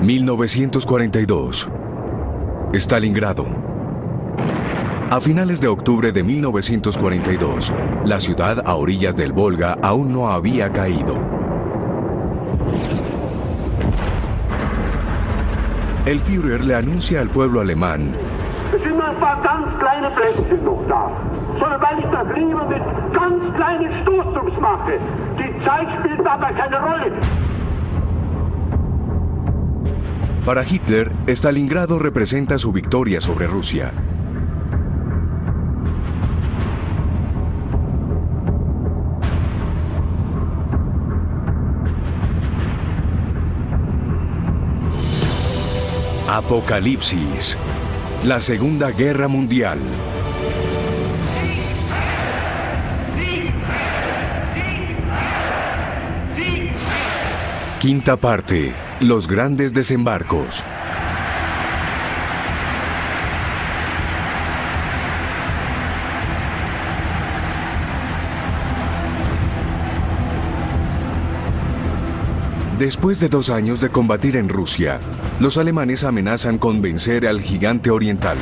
1942. Stalingrado. A finales de octubre de 1942, la ciudad a orillas del Volga aún no había caído. El Führer le anuncia al pueblo alemán: Es sind nur ein paar ganz kleine Plätzchen noch da. Sondern weil ich das lieber mit ganz kleinen Stoßdrucks mache. Die Zeit spielt dabei keine Rolle. Para Hitler, Stalingrado representa su victoria sobre Rusia. Apocalipsis. La Segunda Guerra Mundial. Quinta parte. Los grandes desembarcos. Después de 2 años de combatir en Rusia, los alemanes amenazan con vencer al gigante oriental.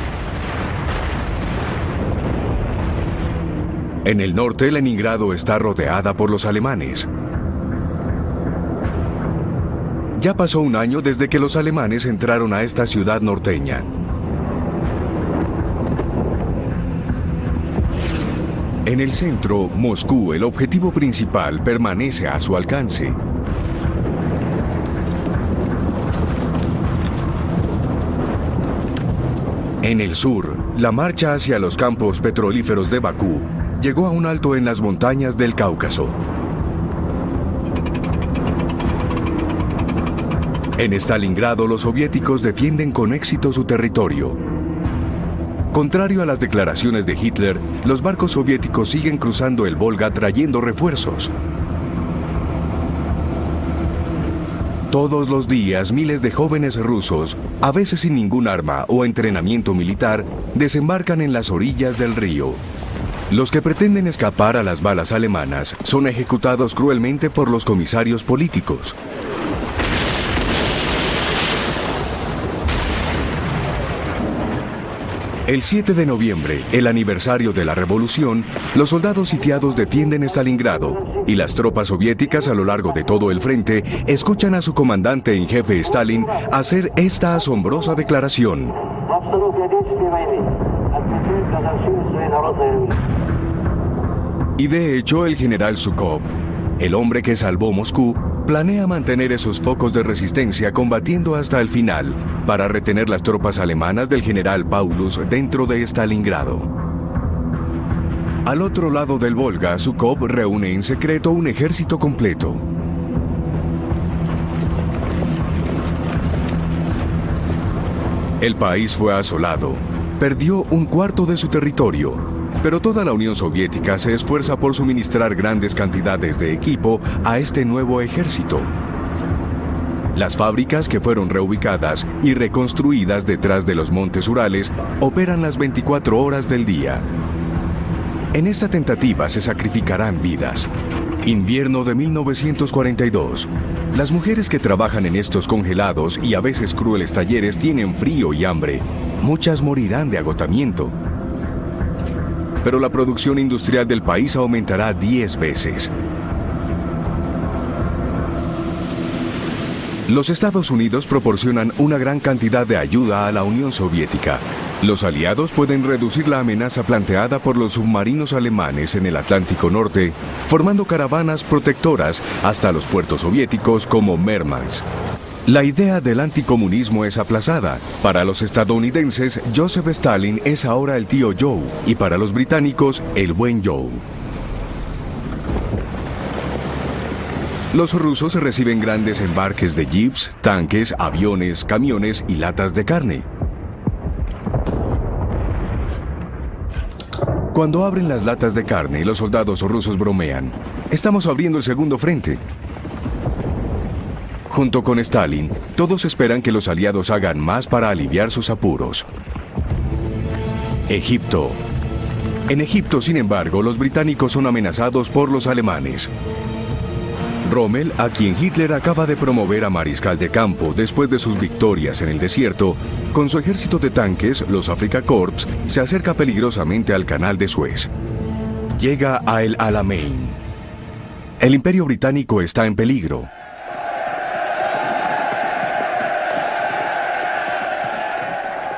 En el norte, Leningrado está rodeada por los alemanes. Ya pasó 1 año desde que los alemanes entraron a esta ciudad norteña. En el centro, Moscú, el objetivo principal, permanece a su alcance. En el sur, la marcha hacia los campos petrolíferos de Bakú llegó a un alto en las montañas del Cáucaso. En Stalingrado, los soviéticos defienden con éxito su territorio. Contrario a las declaraciones de Hitler, los barcos soviéticos siguen cruzando el Volga trayendo refuerzos. Todos los días, miles de jóvenes rusos, a veces sin ningún arma o entrenamiento militar, desembarcan en las orillas del río. Los que pretenden escapar a las balas alemanas son ejecutados cruelmente por los comisarios políticos. El 7 de noviembre, el aniversario de la revolución, los soldados sitiados defienden Stalingrado y las tropas soviéticas a lo largo de todo el frente escuchan a su comandante en jefe Stalin hacer esta asombrosa declaración. Y de hecho, el general Zhukov, el hombre que salvó Moscú, planea mantener esos focos de resistencia combatiendo hasta el final para retener las tropas alemanas del general Paulus dentro de Stalingrado. Al otro lado del Volga, Zhukov reúne en secreto un ejército completo. El país fue asolado, perdió 1/4 de su territorio, pero toda la Unión Soviética se esfuerza por suministrar grandes cantidades de equipo a este nuevo ejército. Las fábricas que fueron reubicadas y reconstruidas detrás de los montes Urales operan las 24 horas del día. En esta tentativa se sacrificarán vidas. Invierno de 1942. Las mujeres que trabajan en estos congelados y a veces crueles talleres tienen frío y hambre. Muchas morirán de agotamiento. Pero la producción industrial del país aumentará 10 veces. Los Estados Unidos proporcionan una gran cantidad de ayuda a la Unión Soviética. Los aliados pueden reducir la amenaza planteada por los submarinos alemanes en el Atlántico Norte, formando caravanas protectoras hasta los puertos soviéticos como Murmansk. La idea del anticomunismo es aplazada. Para los estadounidenses, Joseph Stalin es ahora el tío Joe, y para los británicos, el buen Joe. Los rusos reciben grandes embarques de jeeps, tanques, aviones, camiones y latas de carne. Cuando abren las latas de carne, los soldados rusos bromean: "Estamos abriendo el segundo frente". Junto con Stalin, todos esperan que los aliados hagan más para aliviar sus apuros. Egipto. En Egipto, sin embargo, los británicos son amenazados por los alemanes. Rommel, a quien Hitler acaba de promover a mariscal de campo después de sus victorias en el desierto, con su ejército de tanques, los Afrika Korps, se acerca peligrosamente al canal de Suez. Llega a El Alamein. El Imperio Británico está en peligro.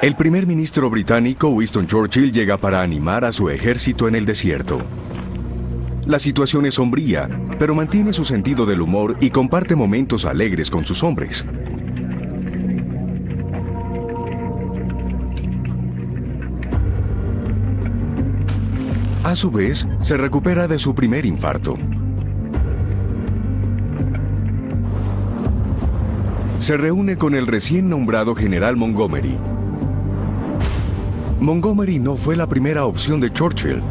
El primer ministro británico Winston Churchill llega para animar a su ejército en el desierto. La situación es sombría, pero mantiene su sentido del humor y comparte momentos alegres con sus hombres. A su vez, se recupera de su primer infarto. Se reúne con el recién nombrado general Montgomery. Montgomery no fue la primera opción de Churchill.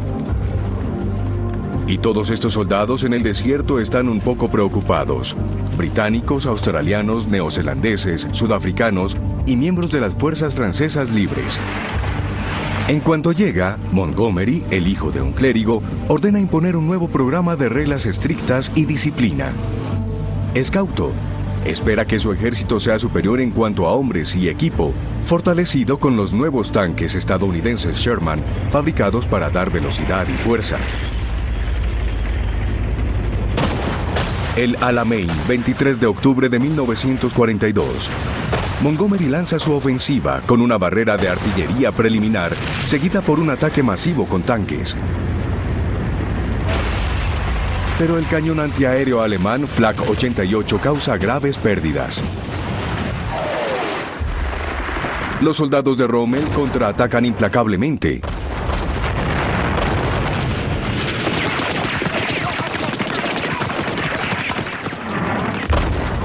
Y todos estos soldados en el desierto están un poco preocupados. Británicos, australianos, neozelandeses, sudafricanos y miembros de las fuerzas francesas libres. En cuanto llega, Montgomery, el hijo de un clérigo, ordena imponer un nuevo programa de reglas estrictas y disciplina. Es cauto. Espera que su ejército sea superior en cuanto a hombres y equipo, fortalecido con los nuevos tanques estadounidenses Sherman, fabricados para dar velocidad y fuerza. El Alamein, 23 de octubre de 1942. Montgomery lanza su ofensiva con una barrera de artillería preliminar, seguida por un ataque masivo con tanques. Pero el cañón antiaéreo alemán Flak 88 causa graves pérdidas. Los soldados de Rommel contraatacan implacablemente.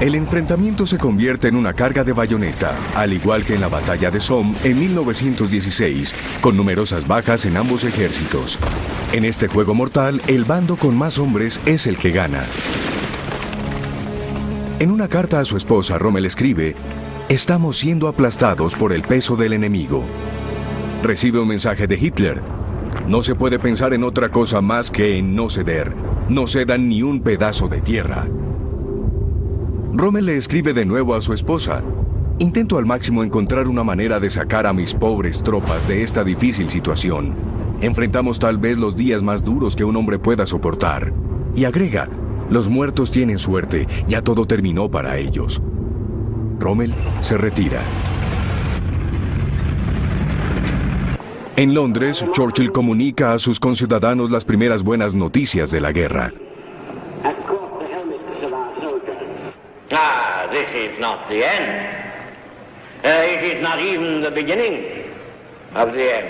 El enfrentamiento se convierte en una carga de bayoneta, al igual que en la batalla de Somme en 1916, con numerosas bajas en ambos ejércitos. En este juego mortal, el bando con más hombres es el que gana. En una carta a su esposa, Rommel escribe: "Estamos siendo aplastados por el peso del enemigo". Recibe un mensaje de Hitler: "No se puede pensar en otra cosa más que en no ceder. No cedan ni un pedazo de tierra". Rommel le escribe de nuevo a su esposa: "Intento al máximo encontrar una manera de sacar a mis pobres tropas de esta difícil situación. Enfrentamos tal vez los días más duros que un hombre pueda soportar". Y agrega: "Los muertos tienen suerte, ya todo terminó para ellos". Rommel se retira. En Londres, Churchill comunica a sus conciudadanos las primeras buenas noticias de la guerra. This is not the end. It is not even the beginning of the end.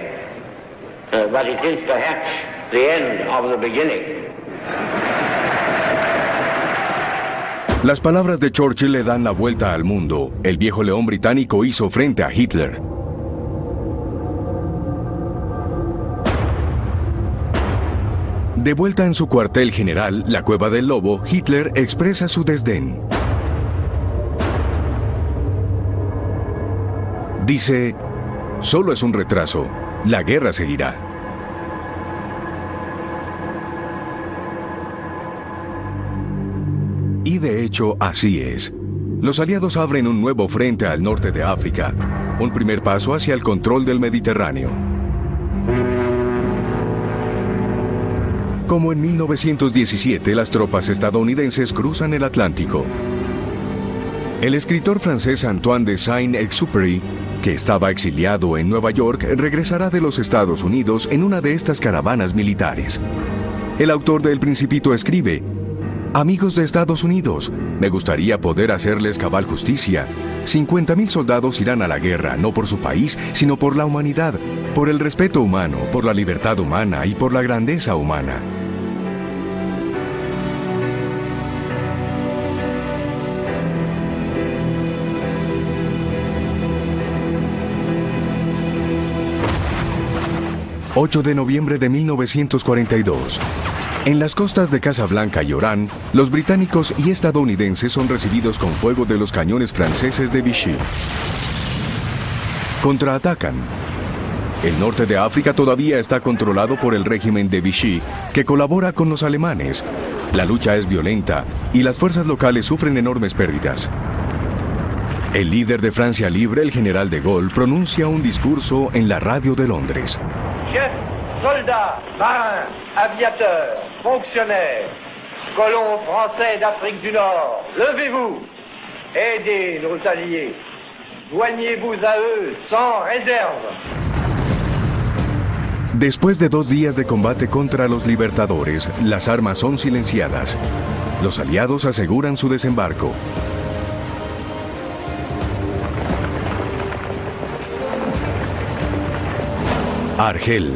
But it is perhaps the end of the beginning. Las palabras de Churchill le dan la vuelta al mundo. El viejo león británico hizo frente a Hitler. De vuelta en su cuartel general, la Cueva del Lobo, Hitler expresa su desdén. Dice: "Solo es un retraso. La guerra seguirá". Y de hecho, así es. Los aliados abren un nuevo frente al norte de África, un primer paso hacia el control del Mediterráneo. Como en 1917, las tropas estadounidenses cruzan el Atlántico. El escritor francés Antoine de Saint-Exupéry, que estaba exiliado en Nueva York, regresará de los Estados Unidos en una de estas caravanas militares. El autor de El Principito escribe: "Amigos de Estados Unidos, me gustaría poder hacerles cabal justicia. 50,000 soldados irán a la guerra, no por su país, sino por la humanidad, por el respeto humano, por la libertad humana y por la grandeza humana". ...8 de noviembre de 1942... En las costas de Casablanca y Orán, los británicos y estadounidenses son recibidos con fuego de los cañones franceses de Vichy. Contraatacan. El norte de África todavía está controlado por el régimen de Vichy, que colabora con los alemanes. La lucha es violenta y las fuerzas locales sufren enormes pérdidas. El líder de Francia Libre, el general de Gaulle, pronuncia un discurso en la radio de Londres. Chefs, soldats, marins, aviateurs, fonctionnaires, colons français d'Afrique du Nord, levez-vous, aidez nos alliés, joignez-vous à eux sans réserve. Después de 2 días de combate contra los libertadores, las armas son silenciadas. Los aliados aseguran su desembarco. Argel.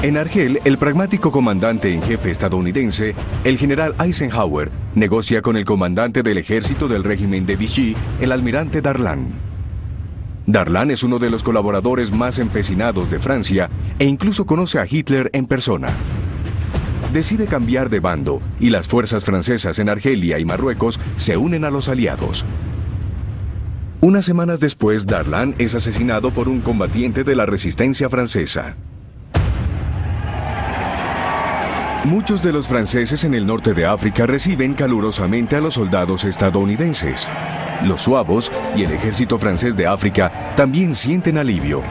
En Argel, el pragmático comandante en jefe estadounidense, el general Eisenhower, negocia con el comandante del ejército del régimen de Vichy, el almirante Darlan. Darlan es uno de los colaboradores más empecinados de Francia e incluso conoce a Hitler en persona. Decide cambiar de bando y las fuerzas francesas en Argelia y Marruecos se unen a los aliados. Unas semanas después, Darlan es asesinado por un combatiente de la resistencia francesa. Muchos de los franceses en el norte de África reciben calurosamente a los soldados estadounidenses. Los suavos y el ejército francés de África también sienten alivio.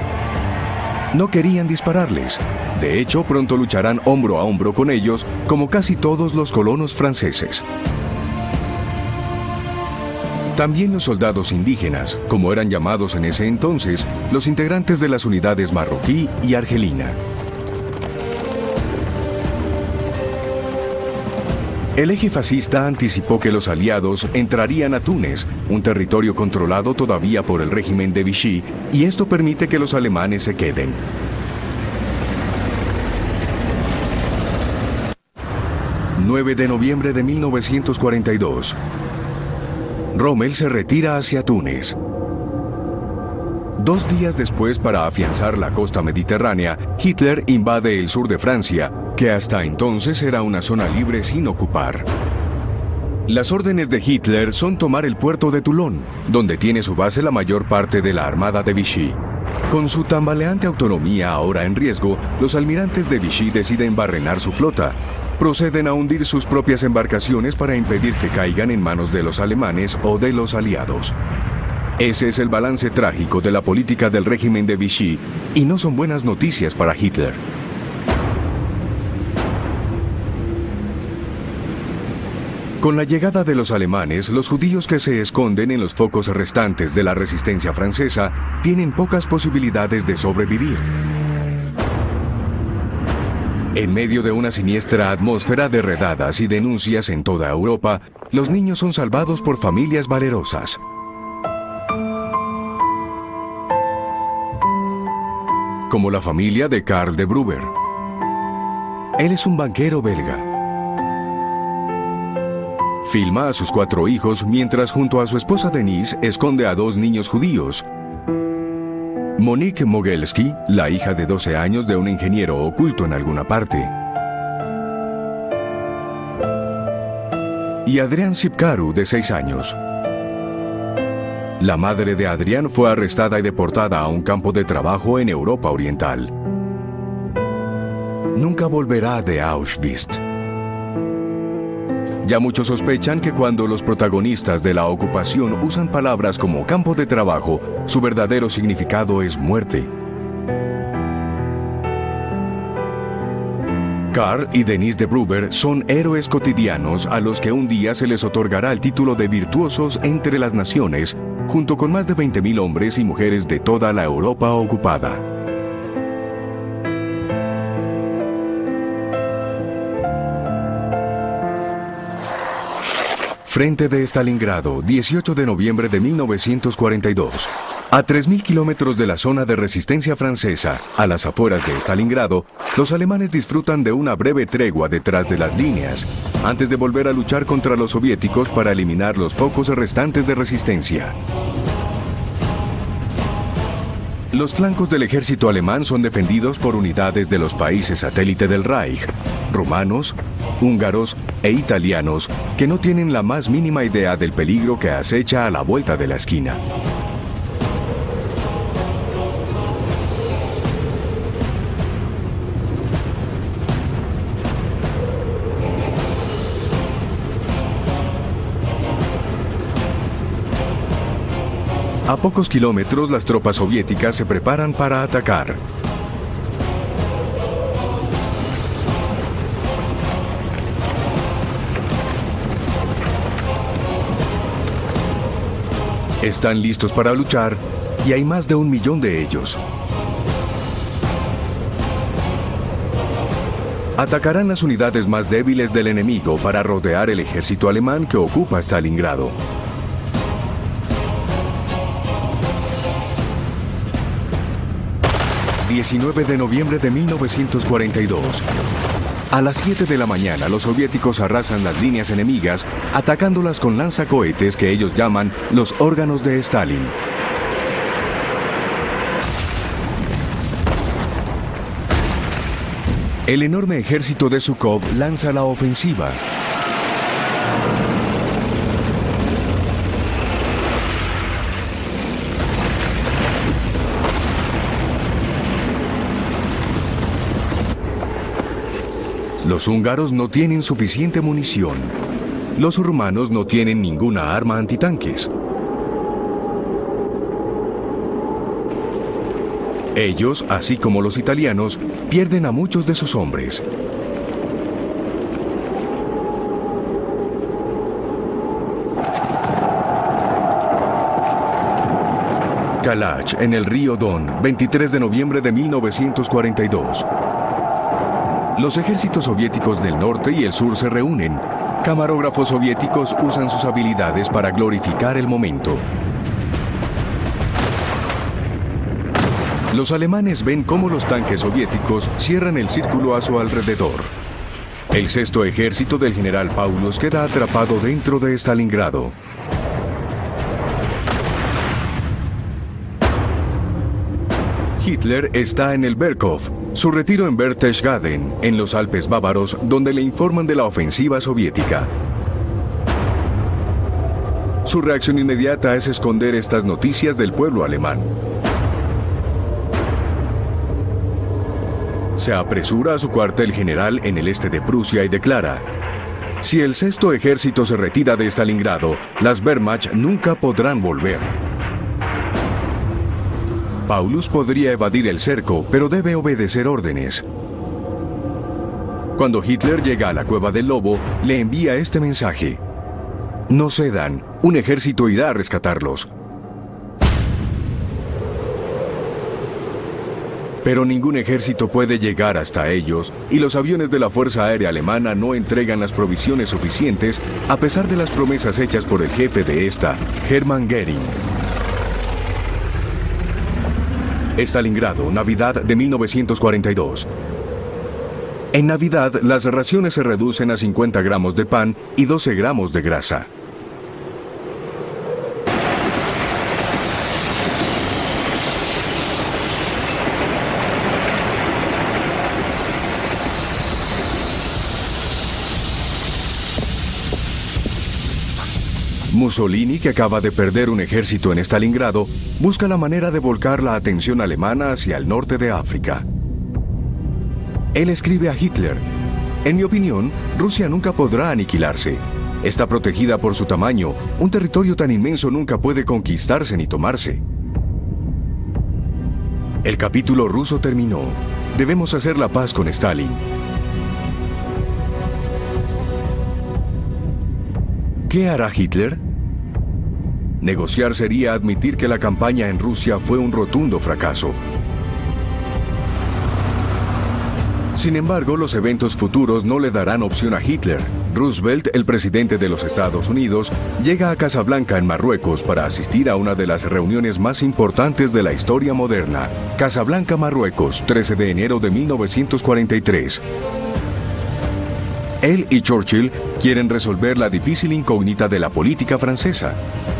No querían dispararles. De hecho, pronto lucharán hombro a hombro con ellos, como casi todos los colonos franceses. También los soldados indígenas, como eran llamados en ese entonces, los integrantes de las unidades marroquí y argelina. El eje fascista anticipó que los aliados entrarían a Túnez, un territorio controlado todavía por el régimen de Vichy, y esto permite que los alemanes se queden. ...9 de noviembre de 1942... Rommel se retira hacia Túnez. 2 días después, para afianzar la costa mediterránea, Hitler invade el sur de Francia, que hasta entonces era una zona libre sin ocupar. Las órdenes de Hitler son tomar el puerto de Toulon, donde tiene su base la mayor parte de la armada de Vichy. Con su tambaleante autonomía ahora en riesgo, los almirantes de Vichy deciden barrenar su flota. Proceden a hundir sus propias embarcaciones para impedir que caigan en manos de los alemanes o de los aliados. Ese es el balance trágico de la política del régimen de Vichy, y no son buenas noticias para Hitler. Con la llegada de los alemanes, los judíos que se esconden en los focos restantes de la resistencia francesa tienen pocas posibilidades de sobrevivir. En medio de una siniestra atmósfera de redadas y denuncias en toda Europa, los niños son salvados por familias valerosas. Como la familia de Karl de Brouwer. Él es un banquero belga. Filma a sus 4 hijos mientras junto a su esposa Denise esconde a 2 niños judíos. Monique Mogelski, la hija de 12 años de un ingeniero oculto en alguna parte. Y Adrián Sipkaru, de 6 años. La madre de Adrián fue arrestada y deportada a un campo de trabajo en Europa Oriental. Nunca volverá de Auschwitz. Ya muchos sospechan que cuando los protagonistas de la ocupación usan palabras como campo de trabajo, su verdadero significado es muerte. Karl y Denise de Brouwer son héroes cotidianos a los que un día se les otorgará el título de virtuosos entre las naciones, junto con más de 20.000 hombres y mujeres de toda la Europa ocupada. Frente de Stalingrado, 18 de noviembre de 1942. A 3.000 kilómetros de la zona de resistencia francesa, a las afueras de Stalingrado, los alemanes disfrutan de una breve tregua detrás de las líneas, antes de volver a luchar contra los soviéticos para eliminar los pocos restantes de resistencia. Los flancos del ejército alemán son defendidos por unidades de los países satélite del Reich, rumanos, húngaros e italianos, que no tienen la más mínima idea del peligro que acecha a la vuelta de la esquina. A pocos kilómetros, las tropas soviéticas se preparan para atacar. Están listos para luchar y hay más de 1 millón de ellos. Atacarán las unidades más débiles del enemigo para rodear el ejército alemán que ocupa Stalingrado. ...19 de noviembre de 1942... A las 7 de la mañana los soviéticos arrasan las líneas enemigas, atacándolas con lanzacohetes que ellos llaman los órganos de Stalin. El enorme ejército de Zhukov lanza la ofensiva. Los húngaros no tienen suficiente munición. Los rumanos no tienen ninguna arma antitanques. Ellos, así como los italianos, pierden a muchos de sus hombres. Kalach, en el río Don, 23 de noviembre de 1942. Los ejércitos soviéticos del norte y el sur se reúnen. Camarógrafos soviéticos usan sus habilidades para glorificar el momento. Los alemanes ven cómo los tanques soviéticos cierran el círculo a su alrededor. El sexto ejército del general Paulus queda atrapado dentro de Stalingrado. Hitler está en el Berkhof, su retiro en Berchtesgaden, en los Alpes bávaros, donde le informan de la ofensiva soviética. Su reacción inmediata es esconder estas noticias del pueblo alemán. Se apresura a su cuartel general en el este de Prusia y declara: si el sexto ejército se retira de Stalingrado, las Wehrmacht nunca podrán volver. Paulus podría evadir el cerco, pero debe obedecer órdenes. Cuando Hitler llega a la Cueva del Lobo, le envía este mensaje: no cedan, un ejército irá a rescatarlos. Pero ningún ejército puede llegar hasta ellos, y los aviones de la Fuerza Aérea Alemana no entregan las provisiones suficientes, a pesar de las promesas hechas por el jefe de esta, Hermann Göring. Stalingrado, Navidad de 1942. En Navidad, las raciones se reducen a 50 gramos de pan y 12 gramos de grasa. Mussolini, que acaba de perder un ejército en Stalingrado, busca la manera de volcar la atención alemana hacia el norte de África. Él escribe a Hitler: en mi opinión, Rusia nunca podrá aniquilarse. Está protegida por su tamaño, un territorio tan inmenso nunca puede conquistarse ni tomarse. El capítulo ruso terminó. Debemos hacer la paz con Stalin. ¿Qué hará Hitler? Negociar sería admitir que la campaña en Rusia fue un rotundo fracaso. Sin embargo, los eventos futuros no le darán opción a Hitler. Roosevelt, el presidente de los Estados Unidos, llega a Casablanca, en Marruecos, para asistir a una de las reuniones más importantes de la historia moderna. Casablanca, Marruecos, 13 de enero de 1943. Él y Churchill quieren resolver la difícil incógnita de la política francesa.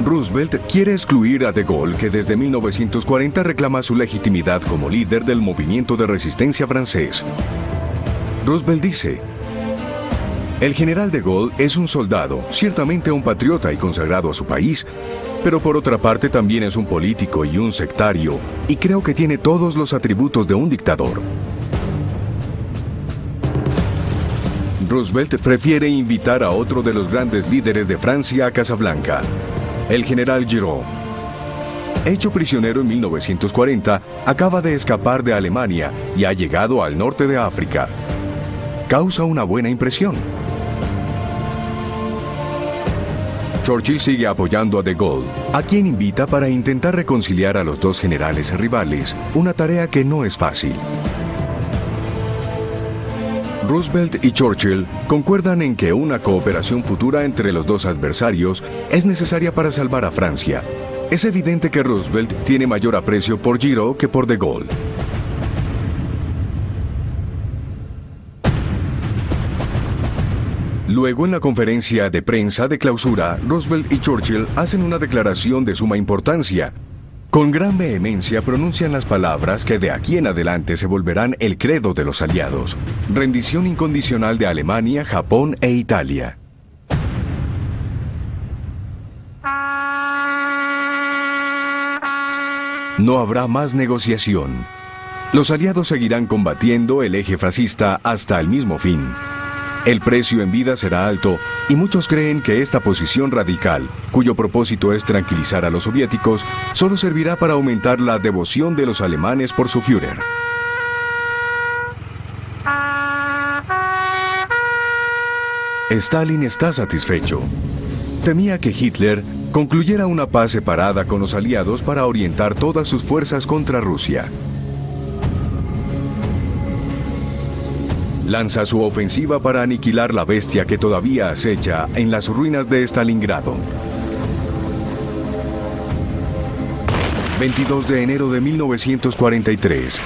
Roosevelt quiere excluir a De Gaulle, que desde 1940 reclama su legitimidad como líder del movimiento de resistencia francés. Roosevelt dice: el general De Gaulle es un soldado, ciertamente un patriota y consagrado a su país, pero por otra parte también es un político y un sectario, y creo que tiene todos los atributos de un dictador. Roosevelt prefiere invitar a otro de los grandes líderes de Francia a Casablanca, el general Giraud. hecho prisionero en 1940, acaba de escapar de Alemania y ha llegado al norte de África. Causa una buena impresión. Churchill sigue apoyando a De Gaulle, a quien invita para intentar reconciliar a los dos generales rivales, una tarea que no es fácil. Roosevelt y Churchill concuerdan en que una cooperación futura entre los dos adversarios es necesaria para salvar a Francia. Es evidente que Roosevelt tiene mayor aprecio por Giraud que por De Gaulle. Luego, en la conferencia de prensa de clausura, Roosevelt y Churchill hacen una declaración de suma importancia. Con gran vehemencia pronuncian las palabras que de aquí en adelante se volverán el credo de los aliados: rendición incondicional de Alemania, Japón e Italia. No habrá más negociación. Los aliados seguirán combatiendo el eje fascista hasta el mismo fin. El precio en vida será alto, y muchos creen que esta posición radical, cuyo propósito es tranquilizar a los soviéticos, solo servirá para aumentar la devoción de los alemanes por su Führer. Stalin está satisfecho. Temía que Hitler concluyera una paz separada con los aliados para orientar todas sus fuerzas contra Rusia. Lanza su ofensiva para aniquilar la bestia que todavía acecha en las ruinas de Stalingrado. 22 de enero de 1943.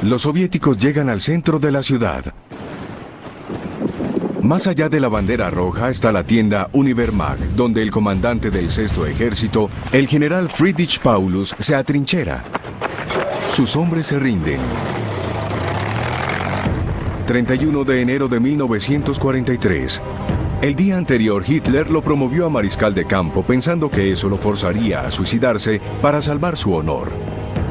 Los soviéticos llegan al centro de la ciudad. Más allá de la bandera roja está la tienda Univermag, donde el comandante del Sexto Ejército, el general Friedrich Paulus, se atrinchera. Sus hombres se rinden. 31 de enero de 1943. El día anterior Hitler lo promovió a mariscal de campo pensando que eso lo forzaría a suicidarse para salvar su honor.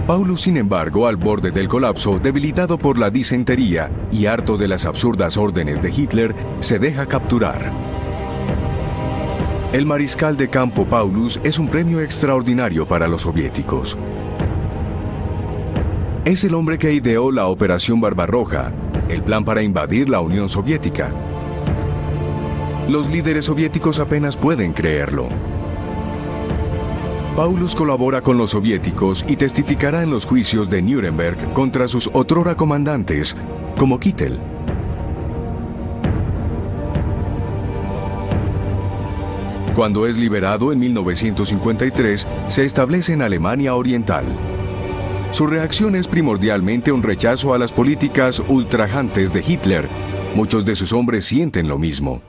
Paulus, sin embargo, al borde del colapso, debilitado por la disentería y harto de las absurdas órdenes de Hitler, se deja capturar. El mariscal de campo Paulus es un premio extraordinario para los soviéticos. Es el hombre que ideó la Operación Barbarroja, el plan para invadir la Unión Soviética. Los líderes soviéticos apenas pueden creerlo. Paulus colabora con los soviéticos y testificará en los juicios de Nuremberg contra sus otrora comandantes, como Kittel. Cuando es liberado en 1953, se establece en Alemania Oriental. Su reacción es primordialmente un rechazo a las políticas ultrajantes de Hitler. Muchos de sus hombres sienten lo mismo.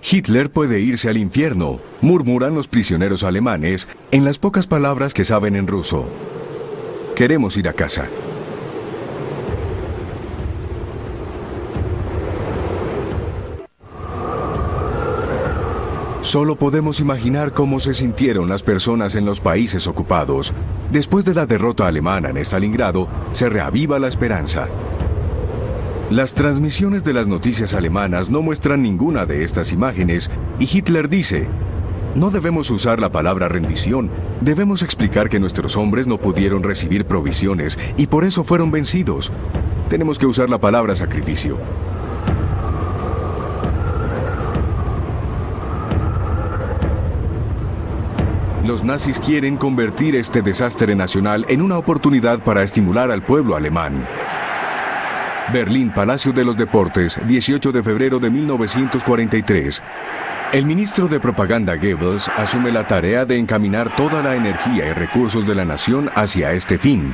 Hitler puede irse al infierno, murmuran los prisioneros alemanes en las pocas palabras que saben en ruso. Queremos ir a casa. Solo podemos imaginar cómo se sintieron las personas en los países ocupados. Después de la derrota alemana en Stalingrado, se reaviva la esperanza. Las transmisiones de las noticias alemanas no muestran ninguna de estas imágenes, y Hitler dice: no debemos usar la palabra rendición, debemos explicar que nuestros hombres no pudieron recibir provisiones y por eso fueron vencidos. Tenemos que usar la palabra sacrificio. Los nazis quieren convertir este desastre nacional en una oportunidad para estimular al pueblo alemán. Berlín, Palacio de los Deportes, 18 de febrero de 1943. El ministro de Propaganda Goebbels asume la tarea de encaminar toda la energía y recursos de la nación hacia este fin.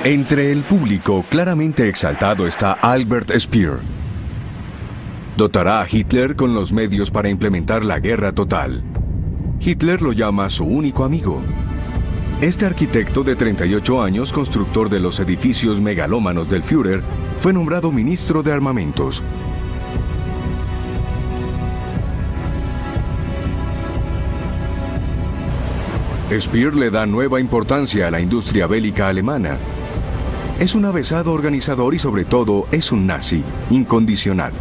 Entre el público claramente exaltado está Albert Speer. Dotará a Hitler con los medios para implementar la guerra total. Hitler lo llama su único amigo. Este arquitecto de 38 años, constructor de los edificios megalómanos del Führer, fue nombrado ministro de armamentos. Speer le da nueva importancia a la industria bélica alemana. Es un avesado organizador y sobre todo es un nazi incondicional.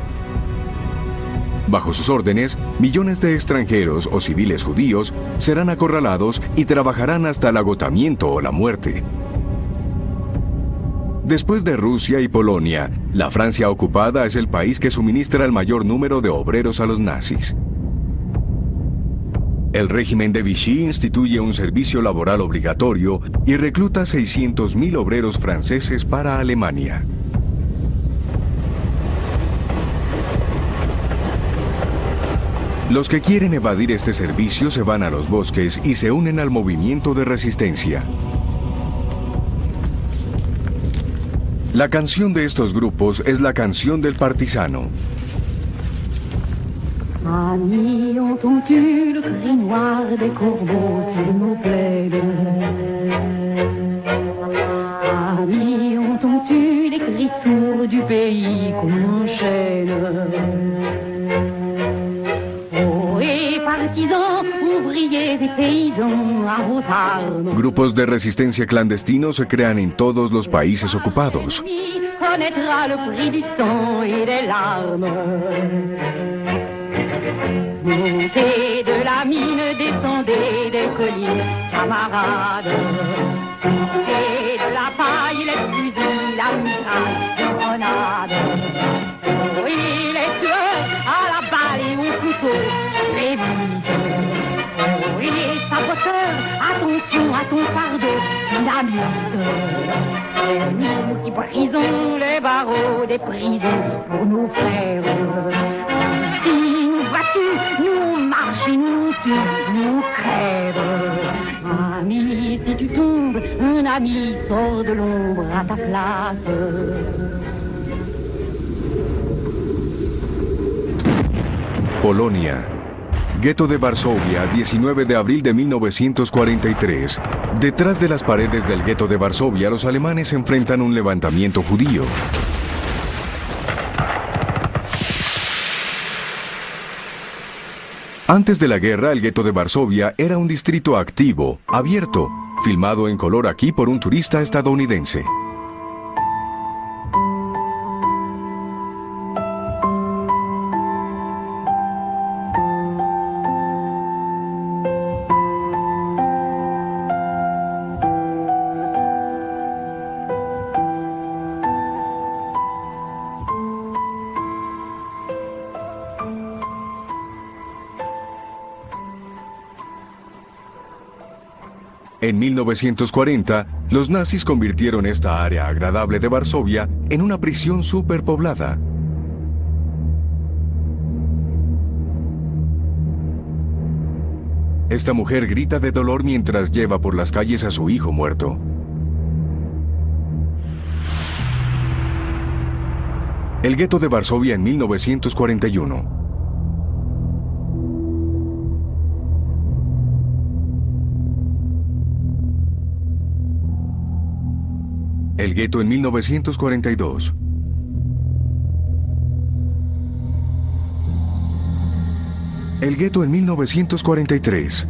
Bajo sus órdenes, millones de extranjeros o civiles judíos serán acorralados y trabajarán hasta el agotamiento o la muerte. Después de Rusia y Polonia, la Francia ocupada es el país que suministra el mayor número de obreros a los nazis. El régimen de Vichy instituye un servicio laboral obligatorio y recluta 600.000 obreros franceses para Alemania. Los que quieren evadir este servicio se van a los bosques y se unen al movimiento de resistencia. La canción de estos grupos es la canción del partisano. Amis, entends-tu le cri noir des corbeaux sur nos plaines? Amis, entends-tu les cris sourds du pays qu'on enchaîne? Oh, et partisans, ouvriers et paysans à vos armes. Grupos de resistencia clandestinos se crean en todos los países ocupados. Connaîtra le prix du sang et des larmes. Montez de la mine, descendez des collines, camarades. Sortez de la paille, les fusils, la mitraille, les grenades. Oui, les tueurs à la balle et au couteau, très vite. Oui, les saboteurs, attention à ton fardeau, dynamite. C'est nous qui brisons les barreaux des prisons pour nos frères. Ici, nous battus, nous marchons, nous tuons, nous crèves. Ami, si tu tombes, un ami sort de l'ombre à ta place. Polonia. Gueto de Varsovia, 19 de abril de 1943. Detrás de las paredes del gueto de Varsovia, los alemanes enfrentan un levantamiento judío. Antes de la guerra, el gueto de Varsovia era un distrito activo, abierto, filmado en color aquí por un turista estadounidense. En 1940, los nazis convirtieron esta área agradable de Varsovia en una prisión superpoblada. Esta mujer grita de dolor mientras lleva por las calles a su hijo muerto. El gueto de Varsovia en 1941. El gueto en 1942. El gueto en 1943.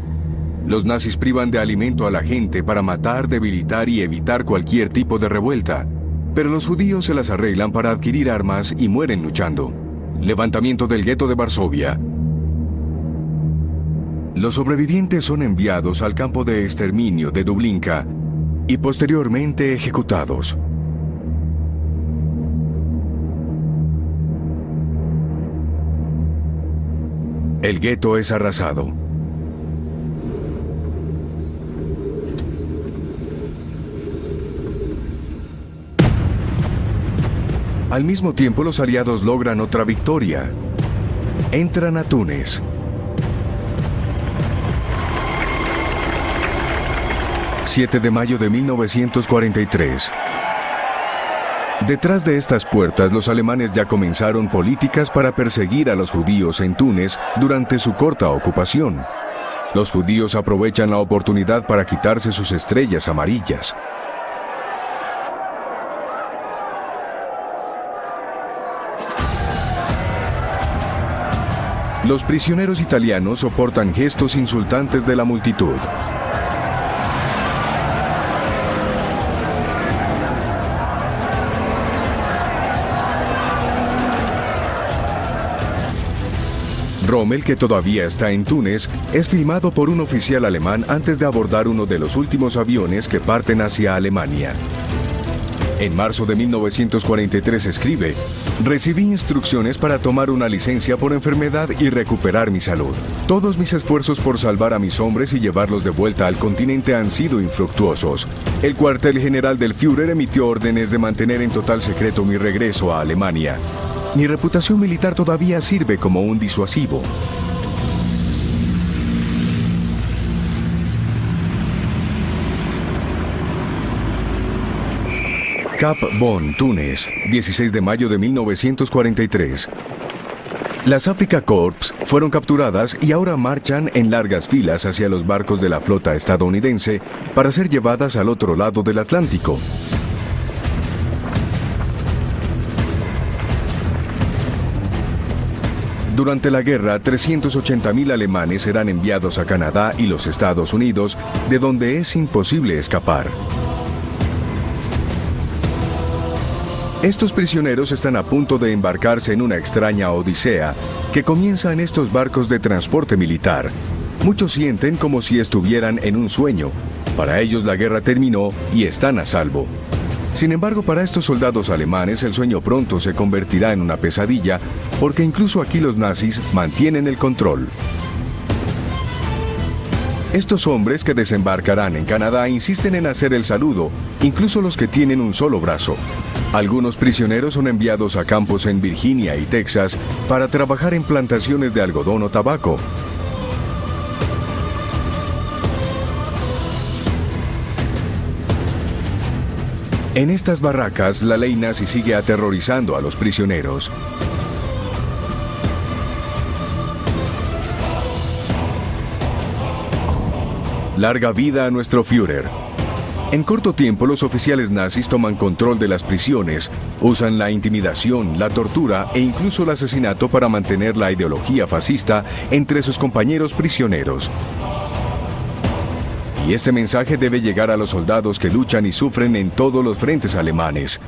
Los nazis privan de alimento a la gente para matar, debilitar y evitar cualquier tipo de revuelta. Pero los judíos se las arreglan para adquirir armas y mueren luchando. Levantamiento del gueto de Varsovia. Los sobrevivientes son enviados al campo de exterminio de Dublinka y posteriormente ejecutados. El gueto es arrasado. Al mismo tiempo, los aliados logran otra victoria. Entran a Túnez. ...7 de mayo de 1943... Detrás de estas puertas, los alemanes ya comenzaron políticas para perseguir a los judíos en Túnez durante su corta ocupación. Los judíos aprovechan la oportunidad para quitarse sus estrellas amarillas. Los prisioneros italianos soportan gestos insultantes de la multitud. Rommel, que todavía está en Túnez, es filmado por un oficial alemán antes de abordar uno de los últimos aviones que parten hacia Alemania. En marzo de 1943 escribe: recibí instrucciones para tomar una licencia por enfermedad y recuperar mi salud. Todos mis esfuerzos por salvar a mis hombres y llevarlos de vuelta al continente han sido infructuosos. El cuartel general del Führer emitió órdenes de mantener en total secreto mi regreso a Alemania. Mi reputación militar todavía sirve como un disuasivo. Cap Bon, Túnez, 16 de mayo de 1943. Las Afrika Korps fueron capturadas y ahora marchan en largas filas hacia los barcos de la flota estadounidense para ser llevadas al otro lado del Atlántico. Durante la guerra, 380.000 alemanes serán enviados a Canadá y los Estados Unidos, de donde es imposible escapar. Estos prisioneros están a punto de embarcarse en una extraña odisea que comienza en estos barcos de transporte militar. Muchos sienten como si estuvieran en un sueño. Para ellos la guerra terminó y están a salvo. Sin embargo, para estos soldados alemanes el sueño pronto se convertirá en una pesadilla, porque incluso aquí los nazis mantienen el control. Estos hombres que desembarcarán en Canadá insisten en hacer el saludo, incluso los que tienen un solo brazo. Algunos prisioneros son enviados a campos en Virginia y Texas para trabajar en plantaciones de algodón o tabaco. En estas barracas, la ley nazi sigue aterrorizando a los prisioneros. Larga vida a nuestro Führer. En corto tiempo, los oficiales nazis toman control de las prisiones, usan la intimidación, la tortura e incluso el asesinato para mantener la ideología fascista entre sus compañeros prisioneros. Y este mensaje debe llegar a los soldados que luchan y sufren en todos los frentes alemanes.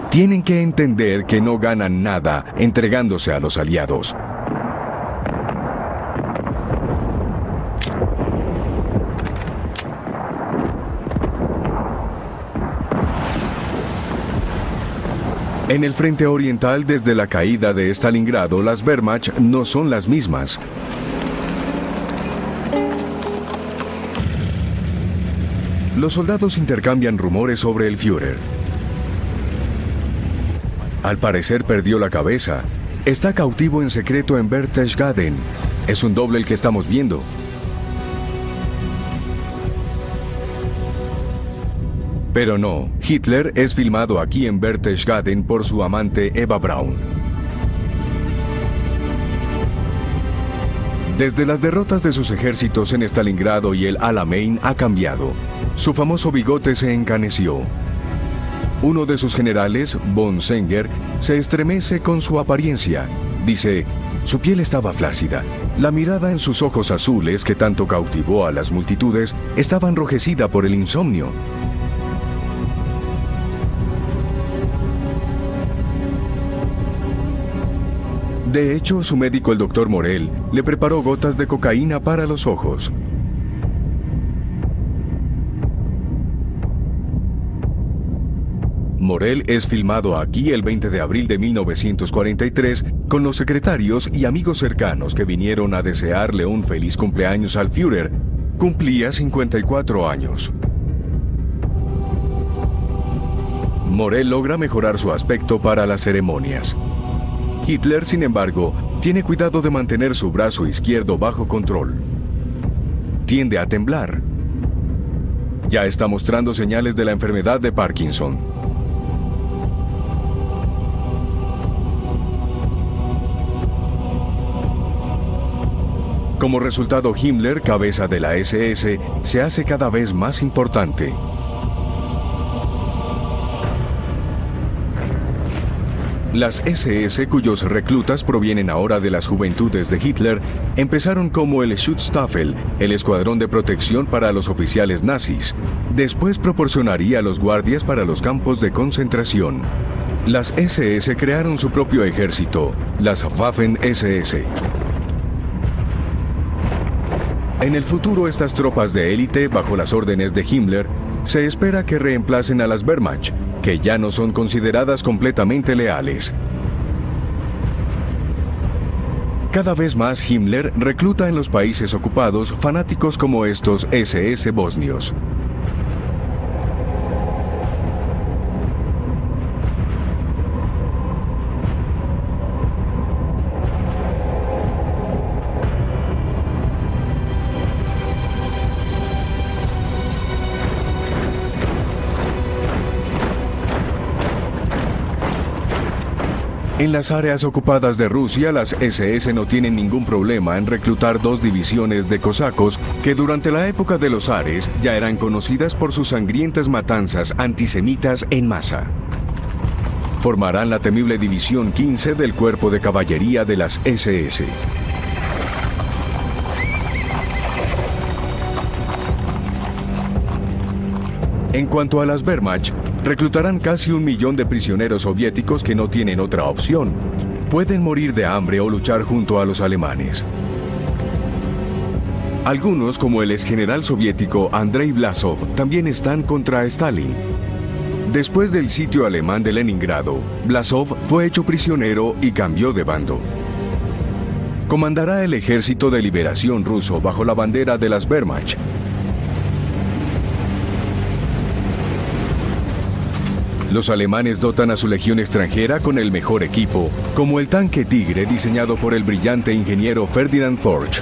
Tienen que entender que no ganan nada entregándose a los aliados. En el frente oriental, desde la caída de Stalingrado, las Wehrmacht no son las mismas. Los soldados intercambian rumores sobre el Führer. Al parecer perdió la cabeza. Está cautivo en secreto en Berchtesgaden. Es un doble el que estamos viendo. Pero no, Hitler es filmado aquí en Berchtesgaden por su amante Eva Braun. Desde las derrotas de sus ejércitos en Stalingrado y el Alamein ha cambiado. Su famoso bigote se encaneció. Uno de sus generales, von Senger, se estremece con su apariencia. Dice, su piel estaba flácida. La mirada en sus ojos azules, que tanto cautivó a las multitudes, estaba enrojecida por el insomnio. De hecho, su médico, el Dr. Morell, le preparó gotas de cocaína para los ojos. Morell es filmado aquí el 20 de abril de 1943 con los secretarios y amigos cercanos que vinieron a desearle un feliz cumpleaños al Führer. Cumplía 54 años. Morell logra mejorar su aspecto para las ceremonias. Hitler, sin embargo, tiene cuidado de mantener su brazo izquierdo bajo control. Tiende a temblar. Ya está mostrando señales de la enfermedad de Parkinson. Como resultado, Himmler, cabeza de la SS, se hace cada vez más importante. Las SS, cuyos reclutas provienen ahora de las juventudes de Hitler, empezaron como el Schutzstaffel, el escuadrón de protección para los oficiales nazis. Después proporcionaría los guardias para los campos de concentración. Las SS crearon su propio ejército, las Waffen-SS. En el futuro, estas tropas de élite, bajo las órdenes de Himmler, se espera que reemplacen a las Wehrmacht, que ya no son consideradas completamente leales. Cada vez más Himmler recluta en los países ocupados fanáticos como estos SS bosnios. En las áreas ocupadas de Rusia, las SS no tienen ningún problema en reclutar 2 divisiones de cosacos que durante la época de los zares ya eran conocidas por sus sangrientas matanzas antisemitas en masa. Formarán la temible División 15 del Cuerpo de Caballería de las SS. En cuanto a las Wehrmacht, reclutarán casi 1 millón de prisioneros soviéticos que no tienen otra opción. Pueden morir de hambre o luchar junto a los alemanes. Algunos, como el exgeneral soviético Andrei Vlasov, también están contra Stalin. Después del sitio alemán de Leningrado, Vlasov fue hecho prisionero y cambió de bando. Comandará el Ejército de Liberación ruso bajo la bandera de las Wehrmacht. Los alemanes dotan a su legión extranjera con el mejor equipo, como el tanque Tigre diseñado por el brillante ingeniero Ferdinand Porsche.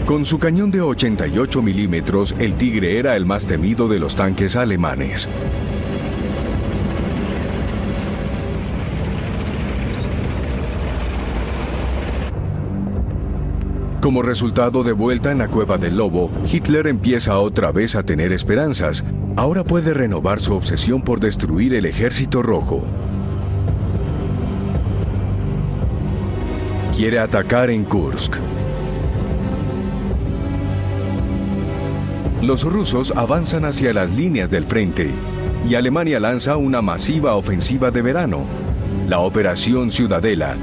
Con su cañón de 88 milímetros, el Tigre era el más temido de los tanques alemanes. Como resultado, de vuelta en la Cueva del Lobo, Hitler empieza otra vez a tener esperanzas. Ahora puede renovar su obsesión por destruir el Ejército Rojo. Quiere atacar en Kursk. Los rusos avanzan hacia las líneas del frente y Alemania lanza una masiva ofensiva de verano, la Operación Ciudadela,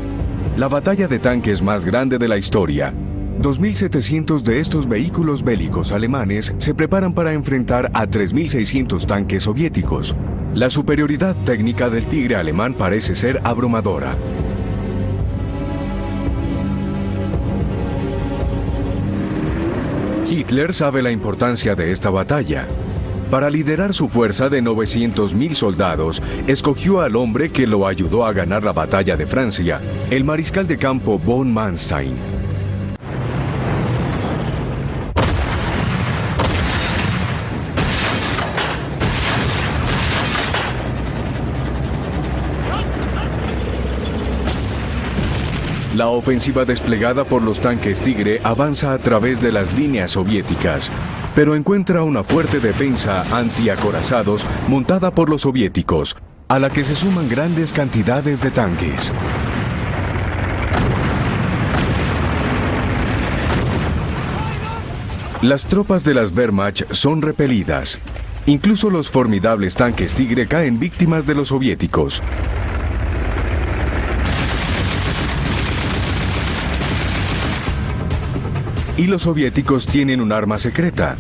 la batalla de tanques más grande de la historia. 2.700 de estos vehículos bélicos alemanes se preparan para enfrentar a 3.600 tanques soviéticos. La superioridad técnica del Tigre alemán parece ser abrumadora. Hitler sabe la importancia de esta batalla. Para liderar su fuerza de 900.000 soldados, escogió al hombre que lo ayudó a ganar la batalla de Francia, el mariscal de campo von Manstein. La ofensiva desplegada por los tanques Tigre avanza a través de las líneas soviéticas, pero encuentra una fuerte defensa antiacorazados montada por los soviéticos, a la que se suman grandes cantidades de tanques. Las tropas de las Wehrmacht son repelidas. Incluso los formidables tanques Tigre caen víctimas de los soviéticos. Y los soviéticos tienen un arma secreta.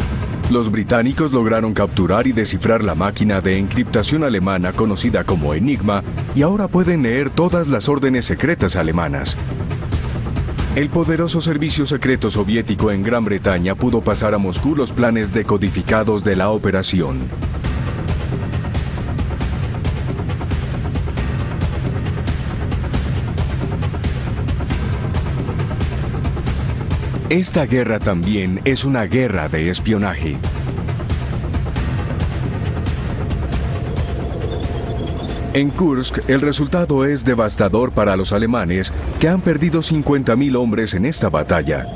Los británicos lograron capturar y descifrar la máquina de encriptación alemana conocida como Enigma y ahora pueden leer todas las órdenes secretas alemanas. El poderoso servicio secreto soviético en Gran Bretaña pudo pasar a Moscú los planes decodificados de la operación. Esta guerra también es una guerra de espionaje. En Kursk, el resultado es devastador para los alemanes, que han perdido 50.000 hombres en esta batalla.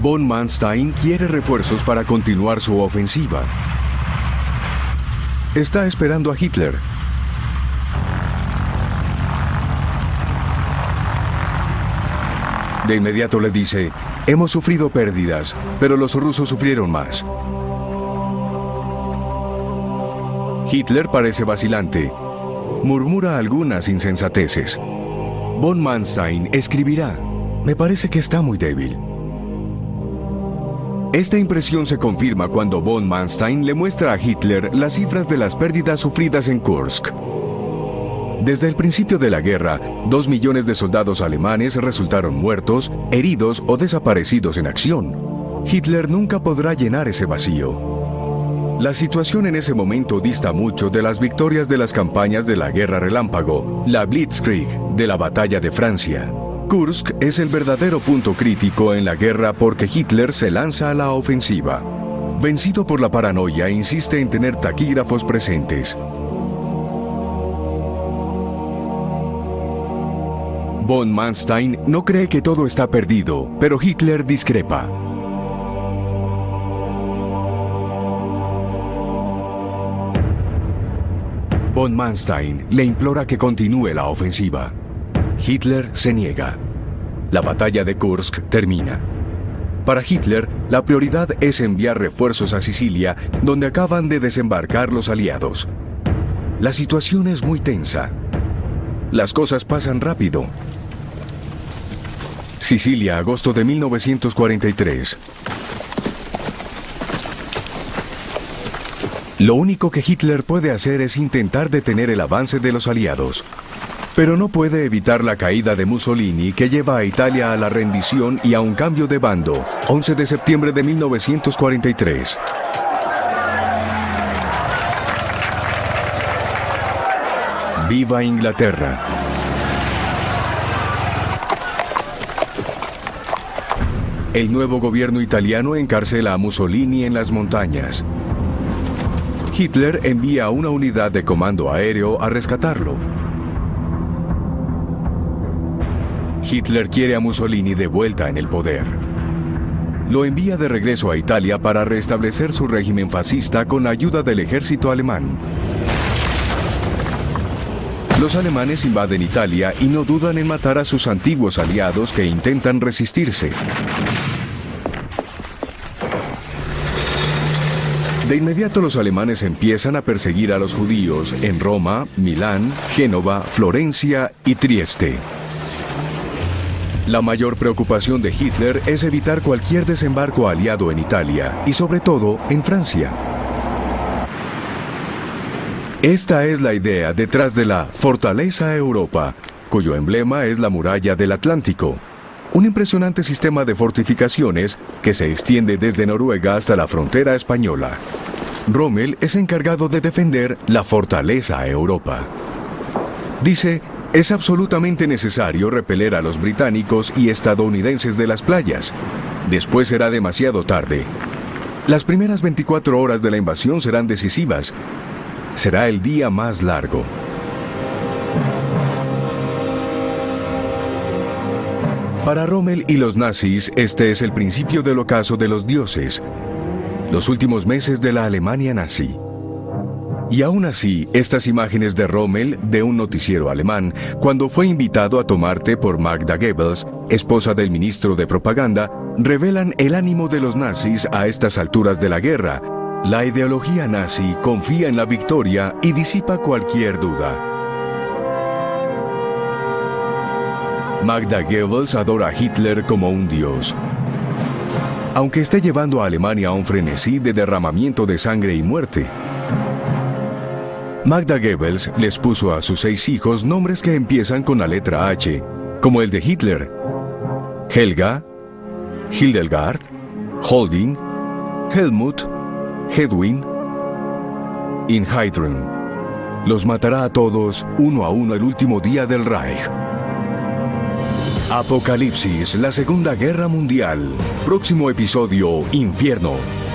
Von Manstein quiere refuerzos para continuar su ofensiva. Está esperando a Hitler. De inmediato le dice: hemos sufrido pérdidas, pero los rusos sufrieron más. Hitler parece vacilante. Murmura algunas insensateces. Von Manstein escribirá: me parece que está muy débil. Esta impresión se confirma cuando von Manstein le muestra a Hitler las cifras de las pérdidas sufridas en Kursk. Desde el principio de la guerra, 2 millones de soldados alemanes resultaron muertos, heridos o desaparecidos en acción. Hitler nunca podrá llenar ese vacío. La situación en ese momento dista mucho de las victorias de las campañas de la Guerra Relámpago, la Blitzkrieg, de la Batalla de Francia. Kursk es el verdadero punto crítico en la guerra porque Hitler se lanza a la ofensiva. Vencido por la paranoia, insiste en tener taquígrafos presentes. Von Manstein no cree que todo está perdido, pero Hitler discrepa. Von Manstein le implora que continúe la ofensiva. Hitler se niega. La batalla de Kursk termina. Para Hitler, la prioridad es enviar refuerzos a Sicilia, donde acaban de desembarcar los aliados. La situación es muy tensa. Las cosas pasan rápido. Sicilia, agosto de 1943. Lo único que Hitler puede hacer es intentar detener el avance de los aliados. Pero no puede evitar la caída de Mussolini, que lleva a Italia a la rendición y a un cambio de bando, 11 de septiembre de 1943. ¡Viva Inglaterra! El nuevo gobierno italiano encarcela a Mussolini en las montañas. Hitler envía una unidad de comando aéreo a rescatarlo. Hitler quiere a Mussolini de vuelta en el poder. Lo envía de regreso a Italia para restablecer su régimen fascista con ayuda del ejército alemán. Los alemanes invaden Italia y no dudan en matar a sus antiguos aliados que intentan resistirse. De inmediato los alemanes empiezan a perseguir a los judíos en Roma, Milán, Génova, Florencia y Trieste. La mayor preocupación de Hitler es evitar cualquier desembarco aliado en Italia y sobre todo en Francia. Esta es la idea detrás de la Fortaleza Europa, cuyo emblema es la muralla del Atlántico, un impresionante sistema de fortificaciones que se extiende desde Noruega hasta la frontera española. Rommel es encargado de defender la Fortaleza Europa. Dice: es absolutamente necesario repeler a los británicos y estadounidenses de las playas. Después será demasiado tarde. Las primeras 24 horas de la invasión serán decisivas. Será el día más largo. Para Rommel y los nazis, este es el principio del ocaso de los dioses, los últimos meses de la Alemania nazi. Y aún así, estas imágenes de Rommel, de un noticiero alemán, cuando fue invitado a tomar té por Magda Goebbels, esposa del ministro de propaganda, revelan el ánimo de los nazis a estas alturas de la guerra. La ideología nazi confía en la victoria y disipa cualquier duda. Magda Goebbels adora a Hitler como un dios. Aunque esté llevando a Alemania a un frenesí de derramamiento de sangre y muerte. Magda Goebbels les puso a sus 6 hijos nombres que empiezan con la letra H, como el de Hitler: Helga, Hildegard, Holding, Helmut, Hedwin, Heidrun. Los matará a todos, uno a uno, el último día del Reich. Apocalipsis, la Segunda Guerra Mundial. Próximo episodio, Infierno.